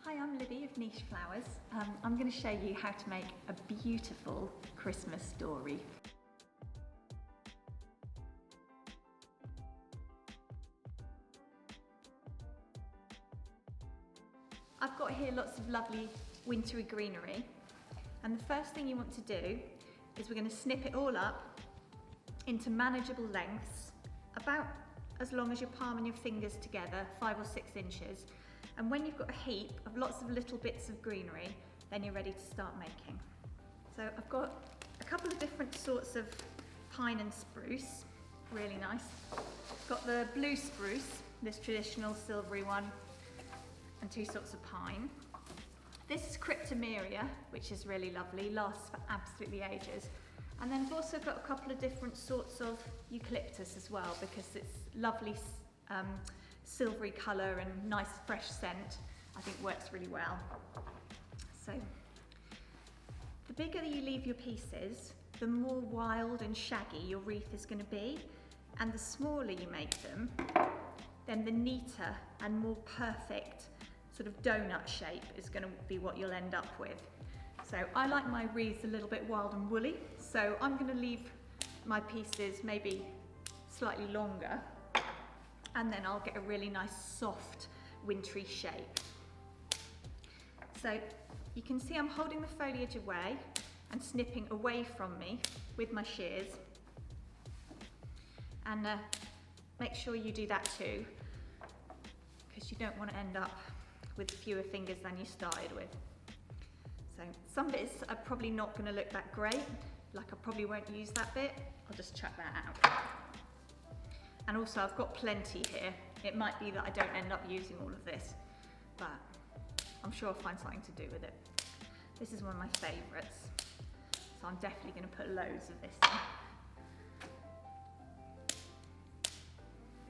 Hi, I'm Libby of Niche Flowers. I'm going to show you how to make a beautiful Christmas door wreath. I've got here lots of lovely wintry greenery, and the first thing you want to do is we're going to snip it all up into manageable lengths, about as long as your palm and your fingers together, 5 or 6 inches. And when you've got a heap of lots of little bits of greenery, then you're ready to start making. So I've got a couple of different sorts of pine and spruce, really nice. Got the blue spruce, this traditional silvery one, and 2 sorts of pine. This is cryptomeria, which is really lovely, lasts for absolutely ages. And then I've also got a couple of different sorts of eucalyptus as well, because it's lovely silvery colour and nice fresh scent. I think works really well. So the bigger you leave your pieces, the more wild and shaggy your wreath is going to be, and the smaller you make them, then the neater and more perfect sort of donut shape is going to be what you'll end up with. So I like my wreaths a little bit wild and woolly, so I'm going to leave my pieces maybe slightly longer, and then I'll get a really nice soft wintry shape. So you can see I'm holding the foliage away and snipping away from me with my shears, and make sure you do that too, because you don't want to end up with fewer fingers than you started with. So some bits are probably not going to look that great, like I probably won't use that bit, I'll just chuck that out. And also I've got plenty here. It might be that I don't end up using all of this, but I'm sure I'll find something to do with it. This is one of my favourites, so I'm definitely going to put loads of this in.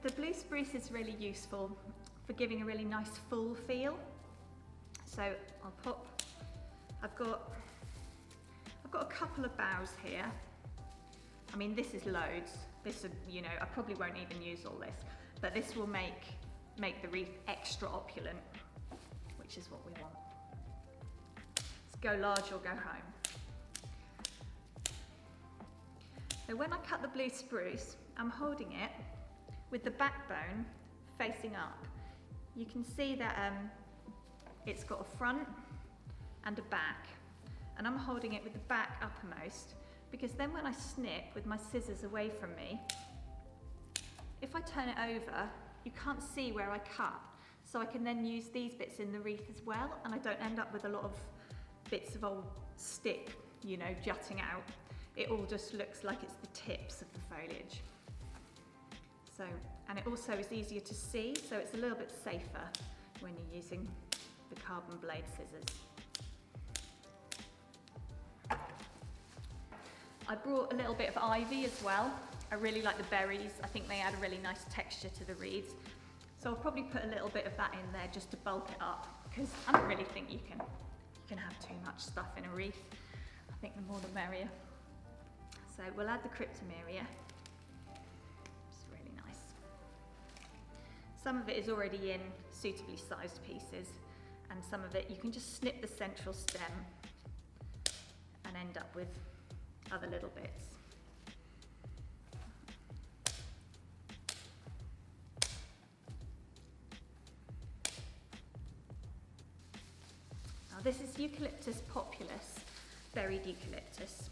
The blue spruce is really useful for giving a really nice full feel. So I'll pop, I've got a couple of boughs here. I mean, this is loads. This, you know, I probably won't even use all this, but this will make the wreath extra opulent, which is what we want. Let's go large or go home. So when I cut the blue spruce, I'm holding it with the backbone facing up. You can see that it's got a front and a back, and I'm holding it with the back uppermost, because then when I snip with my scissors away from me, if I turn it over, you can't see where I cut. So I can then use these bits in the wreath as well, and I don't end up with a lot of bits of old stick, you know, jutting out. It all just looks like it's the tips of the foliage. So, and it also is easier to see, so it's a little bit safer when you're using the carbon blade scissors. I brought a little bit of ivy as well. I really like the berries. I think they add a really nice texture to the wreaths. So I'll probably put a little bit of that in there just to bulk it up, because I don't really think you can have too much stuff in a wreath. I think the more the merrier. So we'll add the cryptomeria. It's really nice. Some of it is already in suitably sized pieces, and some of it you can just snip the central stem and end up with other little bits. Now this is Eucalyptus populus, berried eucalyptus.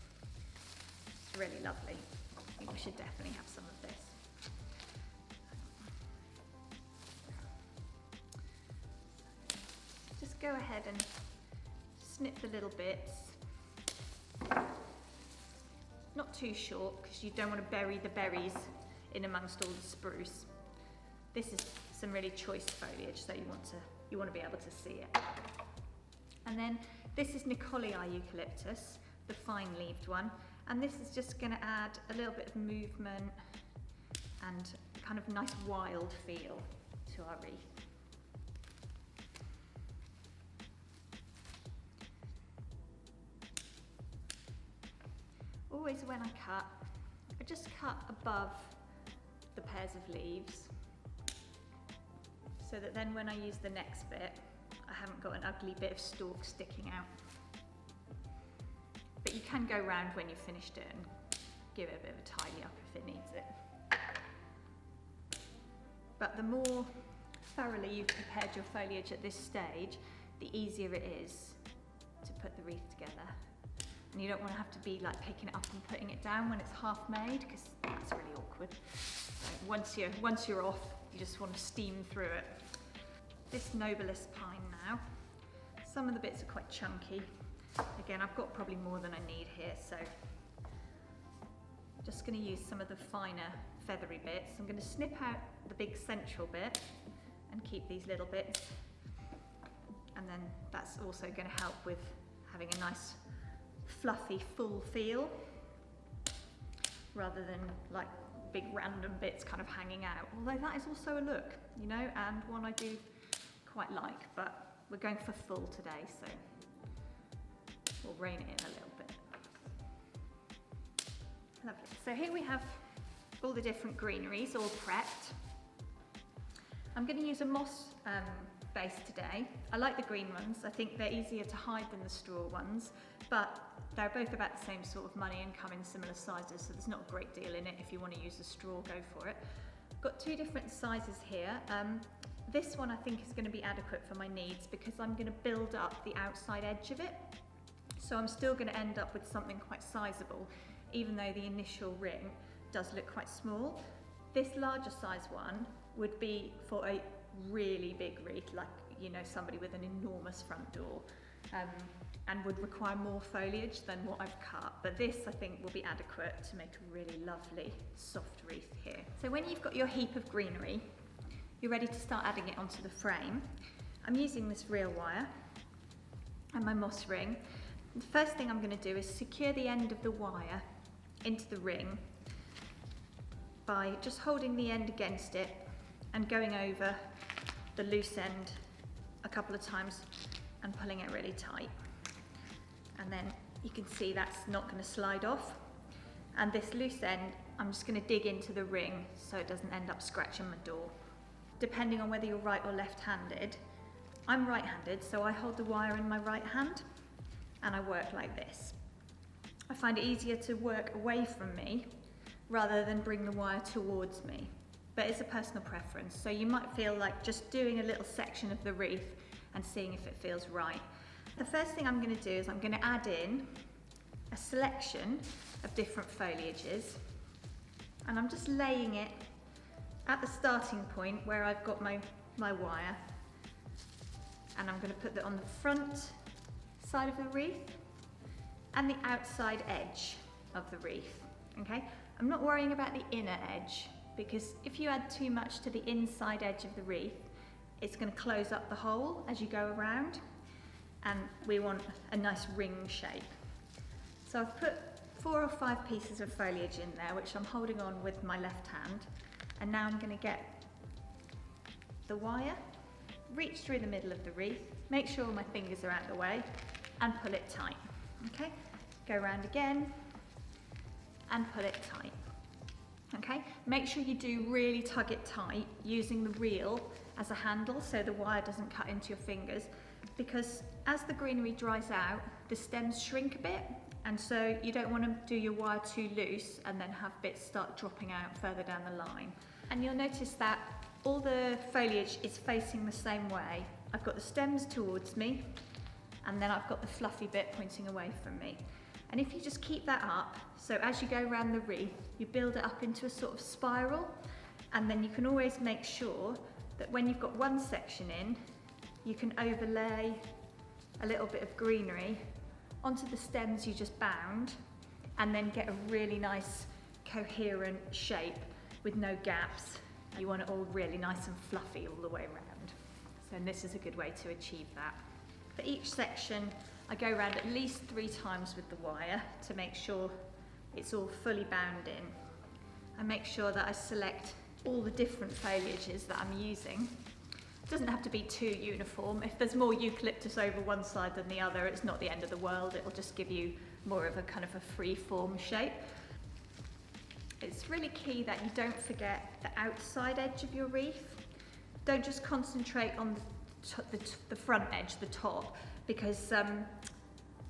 It's really lovely. I think we should definitely have some of this. Just go ahead and snip the little bits. Not too short, because you don't want to bury the berries in amongst all the spruce. This is some really choice foliage, so you want to be able to see it. And then this is Nicolii eucalyptus, the fine-leaved one, and this is just going to add a little bit of movement and kind of nice wild feel to our wreath. Always when I cut, I just cut above the pairs of leaves, so that then when I use the next bit, I haven't got an ugly bit of stalk sticking out. But you can go round when you've finished it and give it a bit of a tidy up if it needs it. But the more thoroughly you've prepared your foliage at this stage, the easier it is to put the wreath together. And you don't want to have to be like picking it up and putting it down when it's half made, because that's really awkward. So once you're off, you just want to steam through it. This Nobilis pine now, some of the bits are quite chunky. Again, I've got probably more than I need here, so I'm just going to use some of the finer feathery bits. I'm going to snip out the big central bit and keep these little bits, and then that's also going to help with having a nice fluffy full feel rather than like big random bits kind of hanging out, although that is also a look, you know, and one I do quite like, but we're going for full today, so we'll rein it in a little bit. Lovely. So here we have all the different greeneries all prepped. I'm going to use a moss base today. I like the green ones. I think they're easier to hide than the straw ones, but they're both about the same sort of money and come in similar sizes, so there's not a great deal in it. If you want to use the straw, go for it. I've got two different sizes here. This one I think is going to be adequate for my needs because I'm going to build up the outside edge of it. So I'm still going to end up with something quite sizable, even though the initial ring does look quite small. This larger size one would be for a really big wreath, like, you know, somebody with an enormous front door, and would require more foliage than what I've cut. But this, I think, will be adequate to make a really lovely soft wreath here. So when you've got your heap of greenery, you're ready to start adding it onto the frame. I'm using this reel wire and my moss ring. The first thing I'm going to do is secure the end of the wire into the ring by just holding the end against it and going over the loose end a couple of times and pulling it really tight. And then you can see that's not going to slide off. And this loose end, I'm just going to dig into the ring so it doesn't end up scratching my door. Depending on whether you're right or left-handed, I'm right-handed, so I hold the wire in my right hand and I work like this. I find it easier to work away from me rather than bring the wire towards me, but it's a personal preference. So you might feel like just doing a little section of the wreath and seeing if it feels right. The first thing I'm going to do is I'm going to add in a selection of different foliages, and I'm just laying it at the starting point where I've got my wire, and I'm going to put that on the front side of the wreath and the outside edge of the wreath. Okay, I'm not worrying about the inner edge, because if you add too much to the inside edge of the wreath, it's going to close up the hole as you go around, and we want a nice ring shape. So I've put 4 or 5 pieces of foliage in there, which I'm holding on with my left hand, and now I'm going to get the wire, reach through the middle of the wreath, make sure my fingers are out of the way, and pull it tight. Okay, go around again and pull it tight. Okay, make sure you do really tug it tight using the reel as a handle so the wire doesn't cut into your fingers, because as the greenery dries out, the stems shrink a bit, and so you don't want to do your wire too loose and then have bits start dropping out further down the line. And you'll notice that all the foliage is facing the same way. I've got the stems towards me, and then I've got the fluffy bit pointing away from me. And if you just keep that up, so as you go around the wreath, you build it up into a sort of spiral, and then you can always make sure that when you've got one section in, you can overlay a little bit of greenery onto the stems you just bound, and then get a really nice coherent shape with no gaps. You want it all really nice and fluffy all the way around. So this is a good way to achieve that. For each section, I go around at least 3 times with the wire to make sure it's all fully bound in. I make sure that I select all the different foliages that I'm using. It doesn't have to be too uniform. If there's more eucalyptus over one side than the other, it's not the end of the world. It'll just give you more of a kind of a free form shape. It's really key that you don't forget the outside edge of your wreath. Don't just concentrate on the front edge, the top, because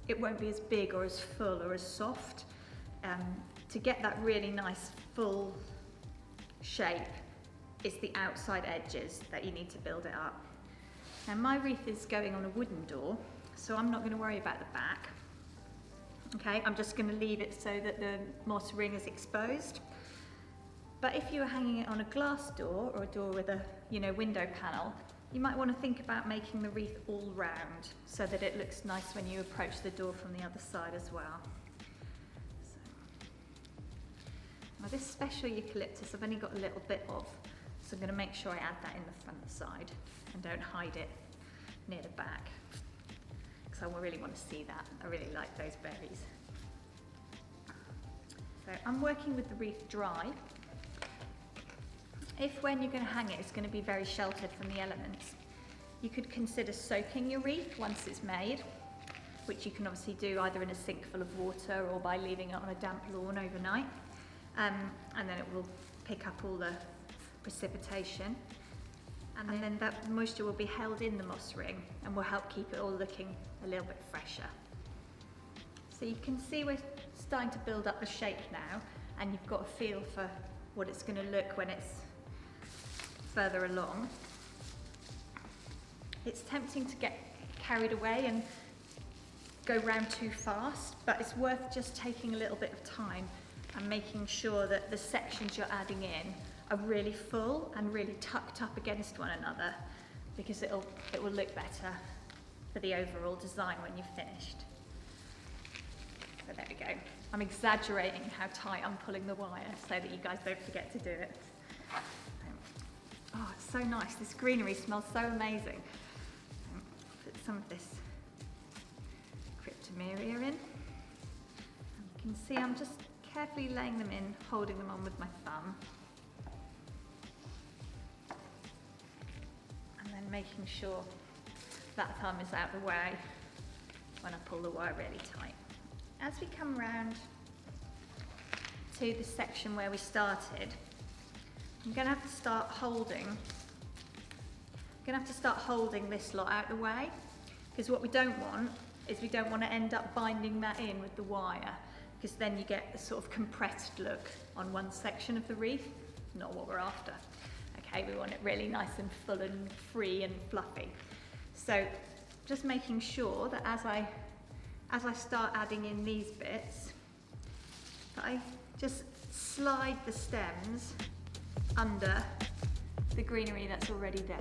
it won't be as big or as full or as soft. To get that really nice full shape, it's the outside edges that you need to build it up. Now my wreath is going on a wooden door, so I'm not going to worry about the back. Okay, I'm just going to leave it so that the moss ring is exposed. But if you were hanging it on a glass door or a door with a window panel, you might want to think about making the wreath all round so that it looks nice when you approach the door from the other side as well. Now this special eucalyptus I've only got a little bit of, so I'm going to make sure I add that in the front side and don't hide it near the back, because I really want to see that. I really like those berries. So I'm working with the wreath dry. If when you're going to hang it, it's going to be very sheltered from the elements, you could consider soaking your wreath once it's made, which you can obviously do either in a sink full of water or by leaving it on a damp lawn overnight, and then it will pick up all the precipitation, and then that moisture will be held in the moss ring and will help keep it all looking a little bit fresher. So you can see we're starting to build up the shape now, and you've got a feel for what it's going to look when it's further along. It's tempting to get carried away and go round too fast, but it's worth just taking a little bit of time and making sure that the sections you're adding in are really full and really tucked up against one another, because it will look better for the overall design when you've finished. So there we go. I'm exaggerating how tight I'm pulling the wire so that you guys don't forget to do it. Oh, it's so nice. This greenery smells so amazing. Put some of this cryptomeria in. And you can see I'm just carefully laying them in, holding them on with my thumb. And then making sure that thumb is out of the way when I pull the wire really tight. As we come round to the section where we started, I'm going to have to start holding this lot out of the way, because what we don't want is we don't want to end up binding that in with the wire, because then you get a sort of compressed look on one section of the wreath. Not what we're after. Okay, we want it really nice and full and free and fluffy. So just making sure that as I start adding in these bits, that I just slide the stems under the greenery that's already there.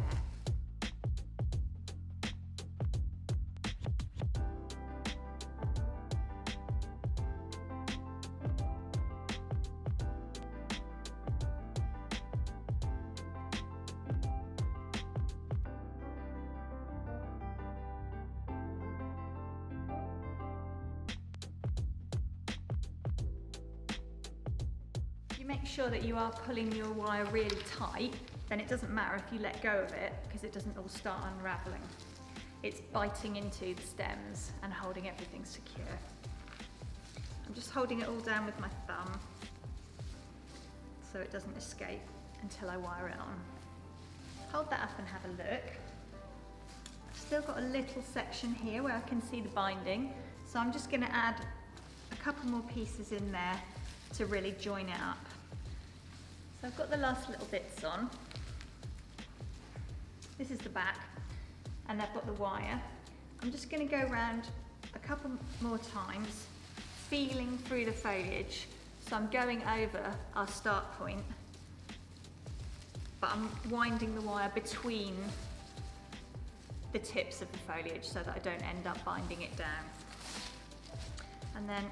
You make sure that you are pulling your wire really tight, then it doesn't matter if you let go of it, because it doesn't all start unraveling. It's biting into the stems and holding everything secure. I'm just holding it all down with my thumb so it doesn't escape until I wire it on. Hold that up and have a look. I've still got a little section here where I can see the binding, so I'm just going to add a couple more pieces in there to really join it up. So I've got the last little bits on. This is the back, and I've got the wire. I'm just going to go around a couple more times, feeling through the foliage. So I'm going over our start point, but I'm winding the wire between the tips of the foliage so that I don't end up binding it down. And then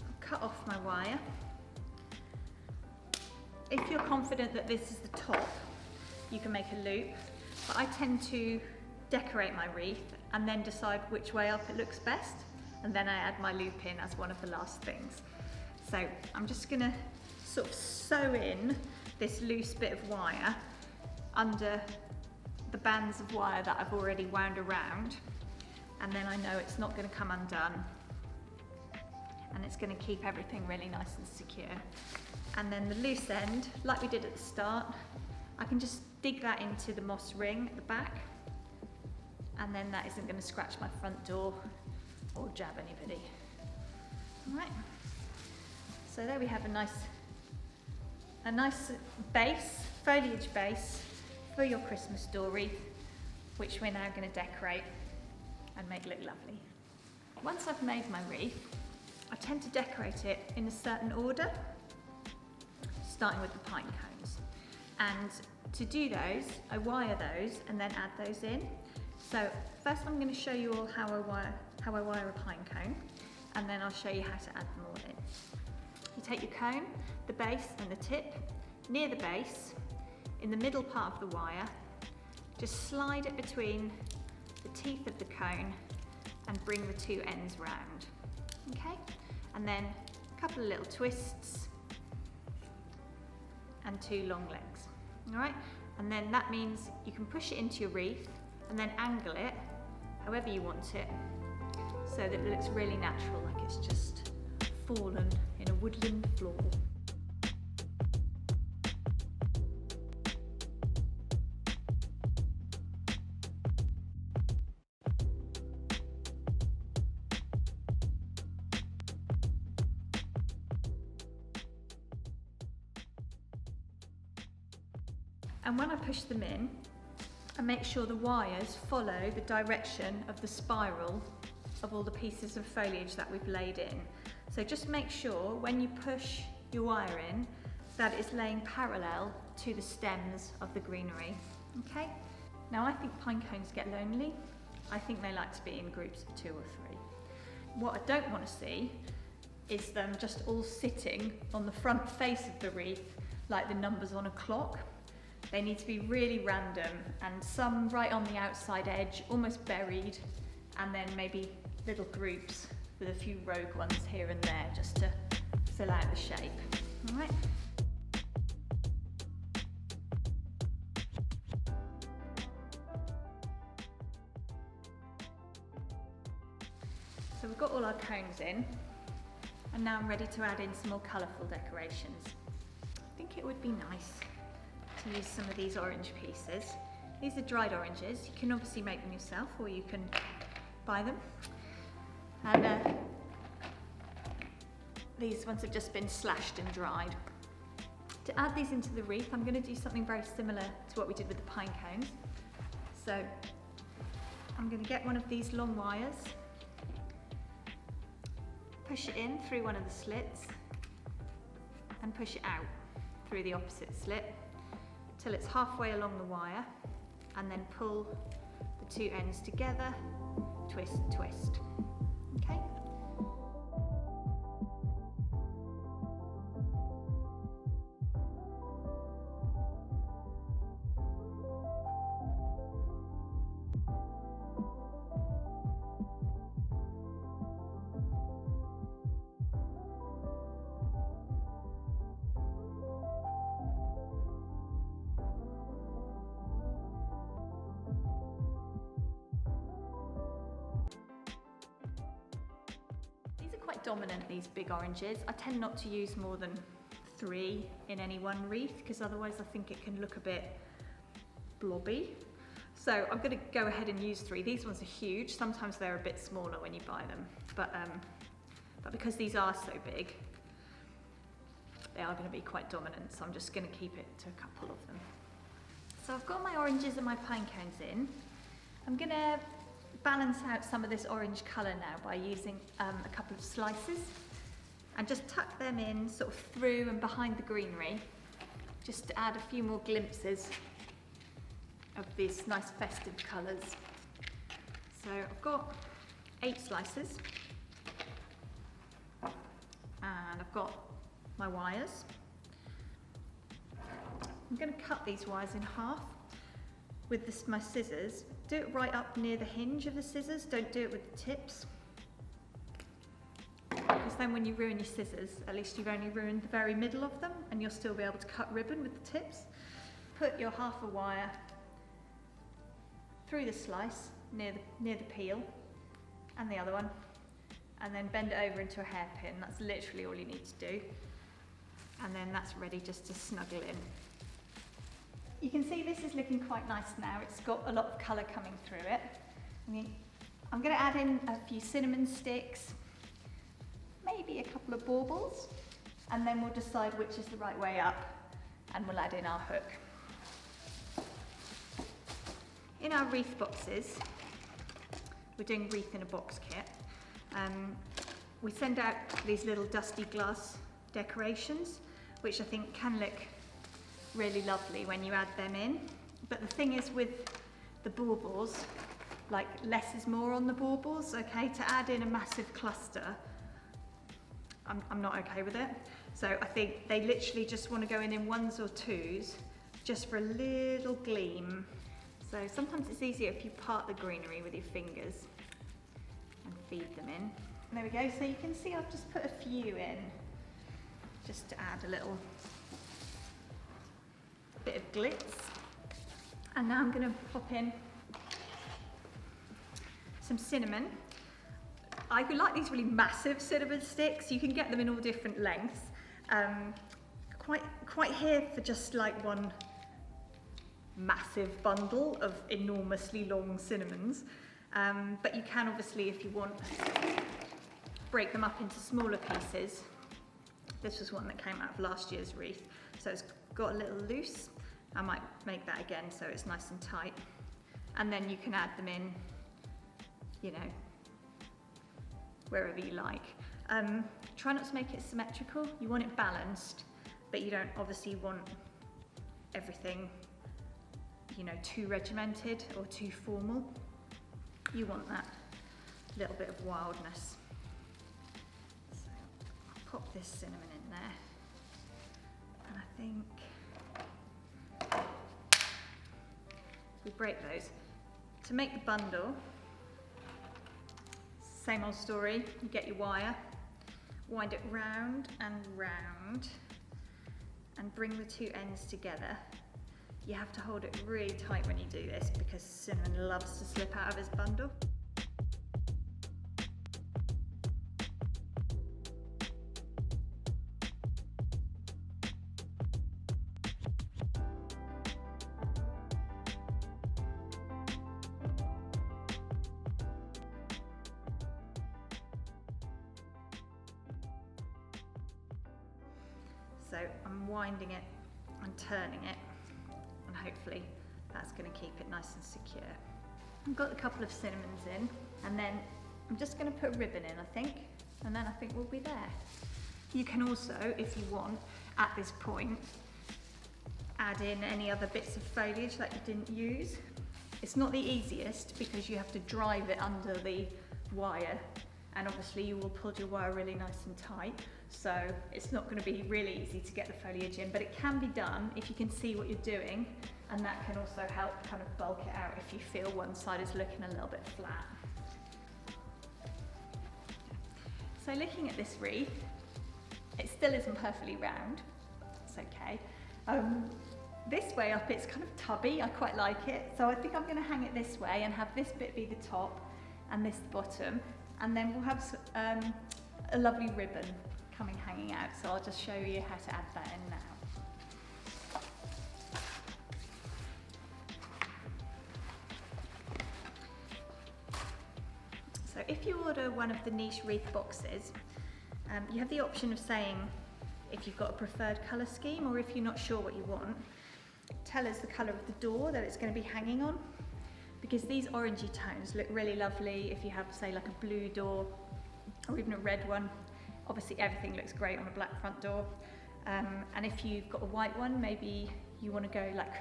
I'll cut off my wire. If you're confident that this is the top, you can make a loop, but I tend to decorate my wreath and then decide which way up it looks best, and then I add my loop in as one of the last things. So I'm just going to sort of sew in this loose bit of wire under the bands of wire that I've already wound around, and then I know it's not going to come undone, and it's going to keep everything really nice and secure. And then the loose end, like we did at the start, I can just dig that into the moss ring at the back, and then that isn't going to scratch my front door or jab anybody. All right, so there we have a nice base, foliage base for your Christmas door wreath, which we're now going to decorate and make look lovely. Once I've made my wreath, I tend to decorate it in a certain order, starting with the pine cones. And to do those, I wire those and then add those in. So first I'm going to show you all how I wire a pine cone, and then I'll show you how to add them all in. You take your cone, the base and the tip, near the base, in the middle part of the wire, just slide it between the teeth of the cone and bring the two ends round. Okay? And then a couple of little twists and two long legs. All right? And then that means you can push it into your wreath and then angle it however you want it, so that it looks really natural, like it's just fallen in a woodland floor. And when I push them in, I make sure the wires follow the direction of the spiral of all the pieces of foliage that we've laid in. So just make sure when you push your wire in that it's laying parallel to the stems of the greenery. Okay? Now I think pine cones get lonely. I think they like to be in groups of 2 or 3. What I don't want to see is them just all sitting on the front face of the wreath like the numbers on a clock. They need to be really random, and some right on the outside edge, almost buried, and then maybe little groups with a few rogue ones here and there just to fill out the shape. All right. So we've got all our cones in, and now I'm ready to add in some more colourful decorations. I think it would be nice to use some of these orange pieces. These are dried oranges. You can obviously make them yourself, or you can buy them. And these ones have just been slashed and dried. To add these into the wreath, I'm going to do something very similar to what we did with the pine cones. So I'm going to get one of these long wires, push it in through one of the slits, and push it out through the opposite slit till it's halfway along the wire, and then pull the two ends together, twist, twist. Okay? Quite dominant, these big oranges. I tend not to use more than 3 in any one wreath, because otherwise I think it can look a bit blobby. So I'm going to go ahead and use 3. These ones are huge. Sometimes they're a bit smaller when you buy them, but because these are so big, they are going to be quite dominant, so I'm just going to keep it to a couple of them. So I've got my oranges and my pine cones in. I'm going to balance out some of this orange colour now by using a couple of slices, and just tuck them in sort of through and behind the greenery, just to add a few more glimpses of these nice festive colours. So I've got 8 slices, and I've got my wires. I'm going to cut these wires in half with my scissors. Do it right up near the hinge of the scissors, don't do it with the tips, because then when you ruin your scissors, at least you've only ruined the very middle of them, and you'll still be able to cut ribbon with the tips. Put your half a wire through the slice near the peel, and the other one, and then bend it over into a hairpin. That's literally all you need to do, and then that's ready just to snuggle in. You can see this is looking quite nice now. It's got a lot of colour coming through it. I'm going to add in a few cinnamon sticks, maybe a couple of baubles, and then we'll decide which is the right way up, and we'll add in our hook. In our wreath boxes, we're doing wreath in a box kit. We send out these little dusty glass decorations, which I think can look really lovely when you add them in. But the thing is with the baubles, like less is more on the baubles, okay? To add in a massive cluster, I'm not okay with it. So I think they literally just want to go in ones or twos, just for a little gleam. So sometimes it's easier if you part the greenery with your fingers and feed them in. And there we go, so you can see I've just put a few in, just to add a little bit of glitz. And now I'm going to pop in some cinnamon. I like these really massive cinnamon sticks. You can get them in all different lengths. Quite here for just like one massive bundle of enormously long cinnamons. But you can obviously, if you want, break them up into smaller pieces. This was one that came out of last year's wreath, so it's got a little loose. I might make that again so it's nice and tight. And then you can add them in, you know, wherever you like. Try not to make it symmetrical. You want it balanced, but you don't obviously want everything, you know, too regimented or too formal. You want that little bit of wildness. So I'll pop this cinnamon in there. And I think we break those. To make the bundle, same old story. You get your wire, wind it round and round, and bring the two ends together. You have to hold it really tight when you do this because cinnamon loves to slip out of his bundle. So I'm winding it and turning it, and hopefully that's going to keep it nice and secure. I've got a couple of cinnamons in, and then I'm just going to put a ribbon in, I think, and then I think we'll be there. You can also, if you want, at this point, add in any other bits of foliage that you didn't use. It's not the easiest because you have to drive it under the wire, and obviously you will pull your wire really nice and tight, so it's not going to be really easy to get the foliage in, but it can be done if you can see what you're doing, and that can also help kind of bulk it out if you feel one side is looking a little bit flat. So looking at this wreath, it still isn't perfectly round. It's okay. This way up it's kind of tubby, I quite like it, so I think I'm going to hang it this way and have this bit be the top and this the bottom, and then we'll have a lovely ribbon hanging out, so I'll just show you how to add that in now. So if you order one of the niche wreath boxes, you have the option of saying if you've got a preferred colour scheme, or if you're not sure what you want, tell us the colour of the door that it's going to be hanging on, because these orangey tones look really lovely if you have, say, like a blue door or even a red one. Obviously everything looks great on a black front door, and if you've got a white one, maybe you want to go like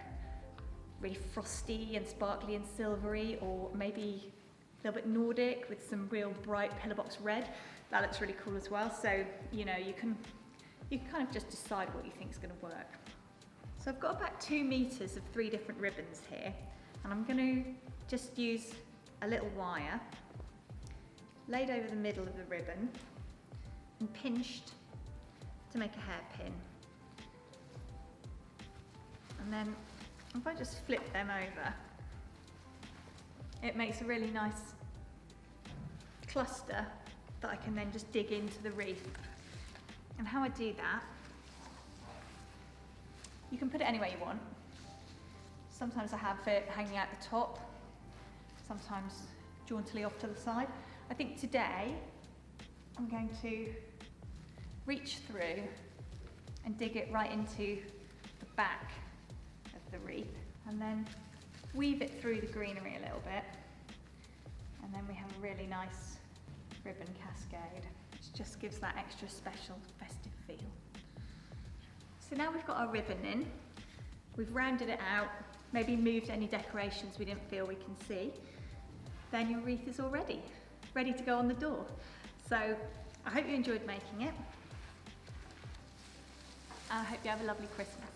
really frosty and sparkly and silvery, or maybe a little bit Nordic with some real bright pillar box red. That looks really cool as well. So you know, you can kind of just decide what you think is going to work. So I've got about 2 meters of 3 different ribbons here, and I'm going to just use a little wire laid over the middle of the ribbon and pinched to make a hairpin. And then if I just flip them over, it makes a really nice cluster that I can then just dig into the wreath. And how I do that, you can put it anywhere you want. Sometimes I have it hanging out the top, sometimes jauntily off to the side. I think today I'm going to reach through and dig it right into the back of the wreath, and then weave it through the greenery a little bit, and then we have a really nice ribbon cascade, which just gives that extra special festive feel. So now we've got our ribbon in, we've rounded it out, maybe moved any decorations we didn't feel we can see, then your wreath is all ready to go on the door. So I hope you enjoyed making it. I hope you have a lovely Christmas.